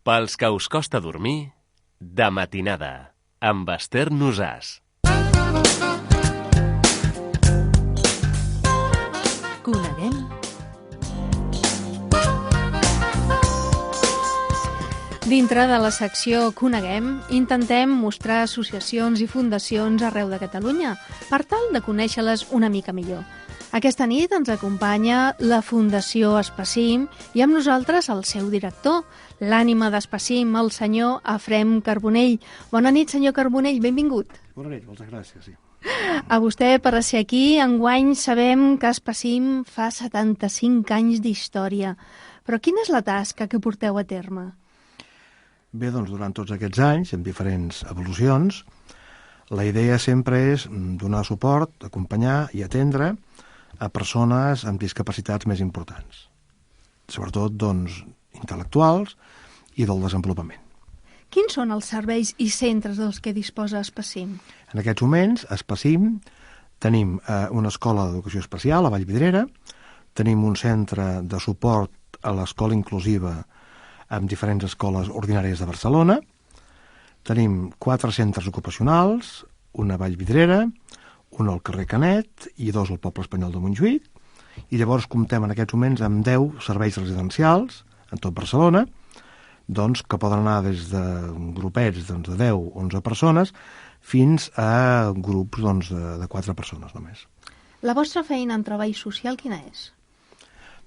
Pels que us costa dormir, de matinada, amb Esther Nosàs. Coneguem. Dintre de la secció Coneguem, intentem mostrar associacions i fundacions arreu de Catalunya per tal de conèixer-les una mica millor. Aquesta nit ens acompanya la Fundació Espacim i amb nosaltres el seu director, l'ànima d'Espacim, el senyor Efrem Carbonell. Bona nit, senyor Carbonell, benvingut. Bona nit, moltes gràcies. Sí. A vostè per ser aquí. Enguany sabem que Espacim fa 75 anys d'història. Però quina és la tasca que porteu a terme? Bé, doncs durant tots aquests anys, amb diferents evolucions, la idea sempre és donar suport, acompanyar i atendre a persones amb discapacitats més importants, sobretot doncs, intel·lectuals i del desenvolupament. Quins són els serveis i centres dels que disposa Espacim? En aquests moments, a Espacim tenim una escola d'educació especial a Vallvidrera, tenim un centre de suport a l'escola inclusiva amb diferents escoles ordinàries de Barcelona, tenim 4 centres ocupacionals, una a Vallvidrera, un al carrer Canet i 2 al poble espanyol de Montjuïc, i llavors comptem en aquests moments amb 10 serveis residencials en tot Barcelona, doncs, que poden anar des de grupets doncs, de 10 o 11 persones fins a grups doncs, de 4 persones només. La vostra feina en treball social quina és?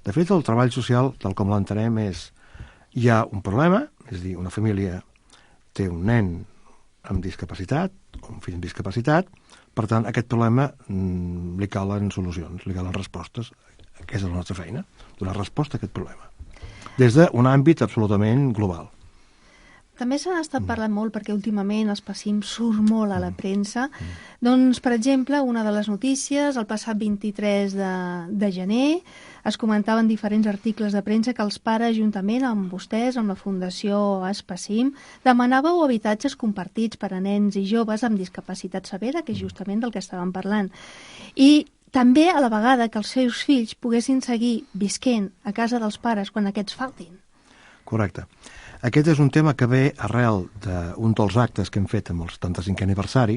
De fet, el treball social, tal com l'entenem, és hi ha un problema, és a dir, una família té un nen amb discapacitat, o un fill amb discapacitat, per tant, aquest problema li calen solucions, li calen respostes. Aquesta és la nostra feina, donar resposta a aquest problema. Des d'un àmbit absolutament global. També se n'ha estat parlant molt perquè últimament Espacim surt molt a la premsa. Doncs, per exemple, una de les notícies, el passat 23 de gener, es comentaven diferents articles de premsa que els pares, juntament amb vostès, amb la Fundació Espacim, demanàveu habitatges compartits per a nens i joves amb discapacitat severa, que és justament del que estàvem parlant. I també, a la vegada, que els seus fills poguessin seguir visquent a casa dels pares quan aquests faltin. Correcte. Aquest és un tema que ve arrel d'un dels actes que hem fet amb el 75è aniversari,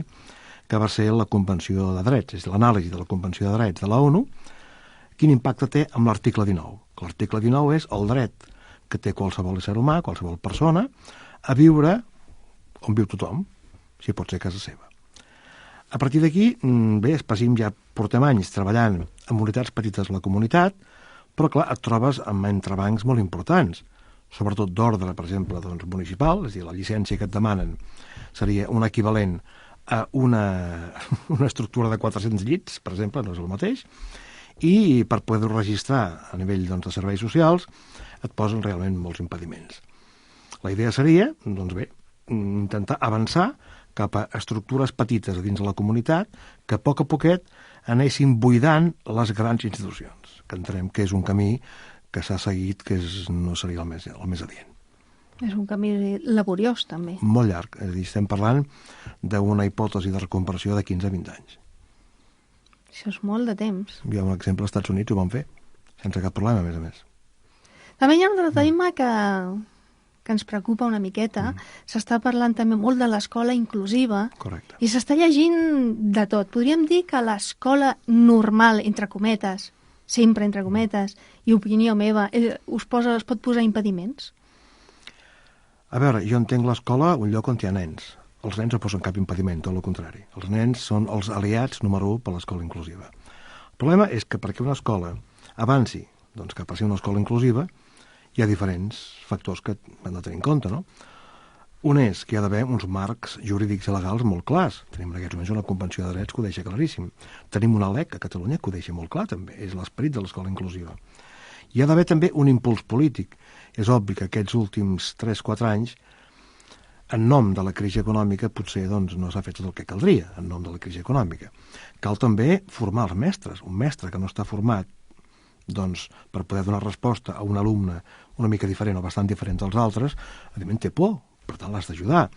que va ser la Convenció de Drets, és l'anàlisi de la Convenció de Drets de la ONU. Quin impacte té amb l'article 19? L'article 19 és el dret que té qualsevol ésser humà, qualsevol persona, a viure on viu tothom, si pot ser a casa seva. A partir d'aquí, bé, Espacim ja portem anys treballant amb unitats petites a la comunitat, però clar, et trobes amb entrebancs molt importants, sobretot d'ordre, per exemple, doncs, municipal, és a dir, la llicència que et demanen seria un equivalent a una estructura de 400 llits, per exemple, no és el mateix, i per poder-ho registrar a nivell doncs, de serveis socials et posen realment molts impediments. La idea seria, doncs bé, intentar avançar cap a estructures petites dins de la comunitat que a poc a poquet anessin buidant les grans institucions, que entenem que és un camí que s'ha seguit, que no seria el més adient. És un camí laboriós, també. Molt llarg. És a dir, estem parlant d'una hipòtesi de reconversió de 15 a 20 anys. Això és molt de temps. Hi ha un exemple, als Estats Units ho van fer, sense cap problema, a més. També hi ha un altre tema que ens preocupa una miqueta. S'està parlant també molt de l'escola inclusiva. Correcte. I s'està llegint de tot. Podríem dir que l'escola normal, entre cometes, sempre entre cometes, i opinió meva, es pot posar impediments? A veure, jo entenc l'escola un lloc on hi ha nens. Els nens no posen cap impediment, tot el contrari. Els nens són els aliats número 1 per l'escola inclusiva. El problema és que perquè una escola avanci doncs, cap a ser una escola inclusiva, hi ha diferents factors que hem de tenir en compte, no? Un és que hi ha d'haver uns marcs jurídics i legals molt clars. Tenim en aquests moments una Convenció de Drets que ho deixa claríssim. Tenim una LEC a Catalunya que ho deixa molt clar també. És l'esperit de l'escola inclusiva. Hi ha d'haver també un impuls polític. És obvi que aquests últims 3-4 anys, en nom de la crisi econòmica, potser doncs, no s'ha fet tot el que caldria, en nom de la crisi econòmica. Cal també formar els mestres. Un mestre que no està format doncs, per poder donar resposta a un alumne una mica diferent o bastant diferent dels altres, evidentment té por. Per tant, l'has d'ajudar.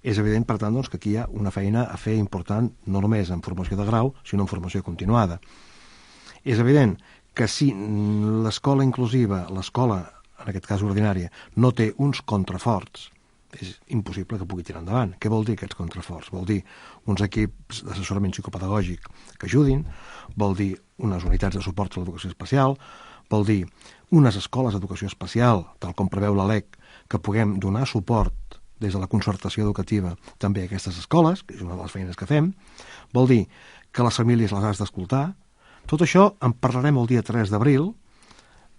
És evident, per tant, doncs, que aquí hi ha una feina a fer important, no només en formació de grau, sinó en formació continuada. És evident que si l'escola inclusiva, l'escola en aquest cas ordinària, no té uns contraforts, és impossible que pugui tirar endavant. Què vol dir aquests contraforts? Vol dir uns equips d'assessorament psicopedagògic que ajudin, vol dir unes unitats de suport a l'educació especial, vol dir unes escoles d'educació especial, tal com preveu la LEC, que puguem donar suport des de la concertació educativa també a aquestes escoles, que és una de les feines que fem, vol dir que les famílies les has d'escoltar. Tot això en parlarem el dia 3 d'abril,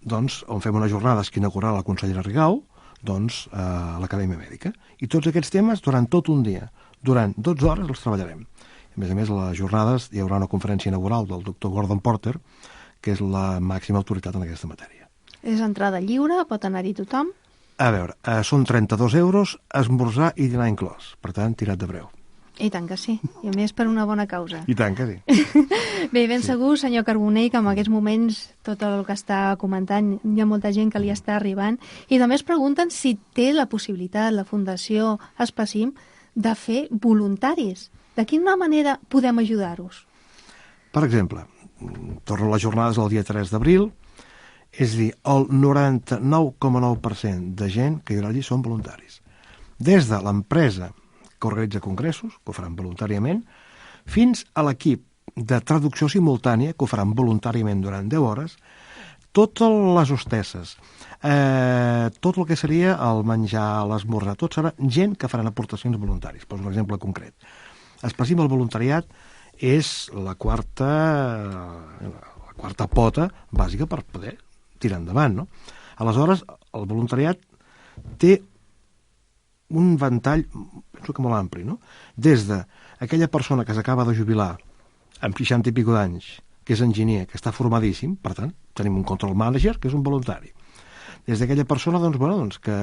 doncs, on fem unes jornades que inaugurarà la consellera Rigau, doncs, a l'Acadèmia Mèdica. I tots aquests temes, durant tot un dia, durant 12 hores, els treballarem. A més, a les jornades hi haurà una conferència inaugural del doctor Gordon Porter, que és la màxima autoritat en aquesta matèria. És entrada lliure, pot anar-hi tothom? A veure, són 32 euros, esmorzar i dinar inclòs. Per tant, tirat de breu. I tant que sí, i a més per una bona causa. I tant que sí. Bé, ben segur, senyor Carbonell, que en aquests moments tot el que està comentant hi ha molta gent que li està arribant i també es pregunten si té la possibilitat, la Fundació Espacim, de fer voluntaris. De quina manera podem ajudar-vos? Per exemple, torno a les jornades el dia 3 d'abril, és a dir, el 99,9% de gent que hi haurà allí són voluntaris. Des de l'empresa que organitza congressos, que ho faran voluntàriament, fins a l'equip de traducció simultània, que ho faran voluntàriament durant 10 hores, totes les hostesses, tot el que seria el menjar, l'esmorzar, tot serà gent que faran aportacions voluntaris. Poso un exemple concret. Espacim el voluntariat és la quarta pota bàsica per poder tirar endavant, no? Aleshores, el voluntariat té un ventall, penso que molt ampli, no? Des d'aquella persona que s'acaba de jubilar amb 60 i pico d'anys, que és enginyer, que està formadíssim, per tant, tenim un control manager, que és un voluntari. Des d'aquella persona, que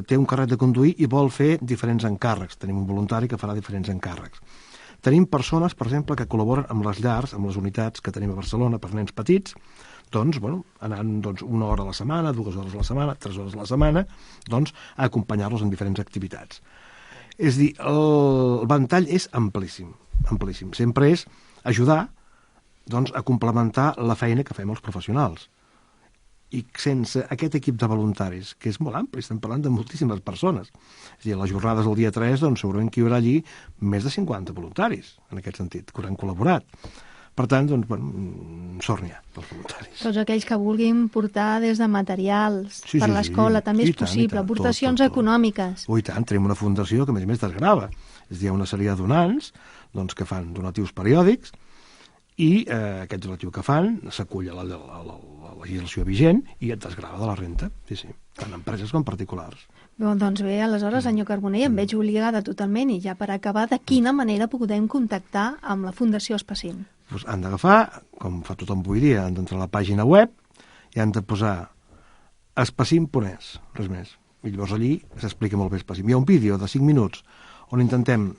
té un carnet de conduir i vol fer diferents encàrrecs. Tenim un voluntari que farà diferents encàrrecs. Tenim persones, per exemple, que col·laboren amb les llars, amb les unitats que tenim a Barcelona per nens petits, anant una hora a la setmana, 2 hores a la setmana, 3 hores a la setmana, a acompanyar-los en diferents activitats. És a dir, el ventall és amplíssim, amplíssim. Sempre és ajudar a complementar la feina que fem els professionals. I sense aquest equip de voluntaris, que és molt ampli, estem parlant de moltíssimes persones. És a dir, a les jornades del dia 3, segurament que hi haurà allí més de 50 voluntaris, en aquest sentit, que hauran col·laborat. Per tant, sort n'hi ha dels voluntaris. Tots aquells que vulguin portar des de materials per l'escola, també és possible, aportacions econòmiques. I tant, tenim una fundació que a més desgrava. És a dir, hi ha una sèrie de donants que fan donatius periòdics i aquest donatiu que fan s'acull a la legislació vigent i et desgrava de la renta, sí, tant empreses com particulars. Doncs bé, aleshores, senyor Carbonell, em veig obligada totalment i ja per acabar, de quina manera podem contactar amb la Fundació Espacim? Han d'agafar, com fa tothom avui dia, han d'entrar a la pàgina web i han de posar espacim.es, res més. I llavors allí s'explica molt bé Espacim. Hi ha un vídeo de 5 minuts on intentem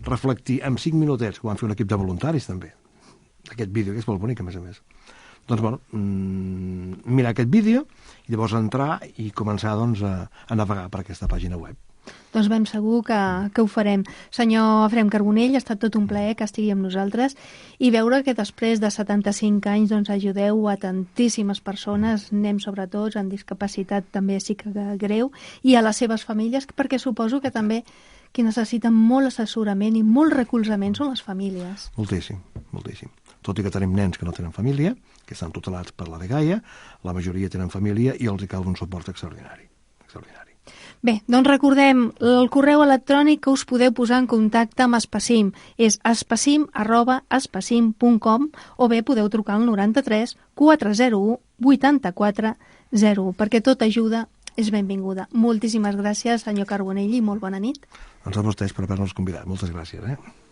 reflectir en 5 minutets, que ho van fer un equip de voluntaris també, aquest vídeo, que és molt bonic, a més. Mirar aquest vídeo i llavors entrar i començar a navegar per aquesta pàgina web. Doncs ben segur que ho farem. Senyor Efrem Carbonell, ha estat tot un plaer que estigui amb nosaltres i veure que després de 75 anys ajudeu a tantíssimes persones, nens sobretot, amb discapacitat també greu, i a les seves famílies, perquè suposo que també qui necessita molt assessorament i molt recolzament són les famílies. Moltíssim. Tot i que tenim nens que no tenen família, que estan tutelats per la dgaia, la majoria tenen família i els hi cal un suport extraordinari. Bé, doncs recordem el correu electrònic que us podeu posar en contacte amb Espacim. És espacim@espacim.com o bé podeu trucar al 93 401 84 0, perquè tota ajuda és benvinguda. Moltíssimes gràcies, senyor Carbonell, i molt bona nit. Doncs a vostès per haver-nos convidat. Moltes gràcies.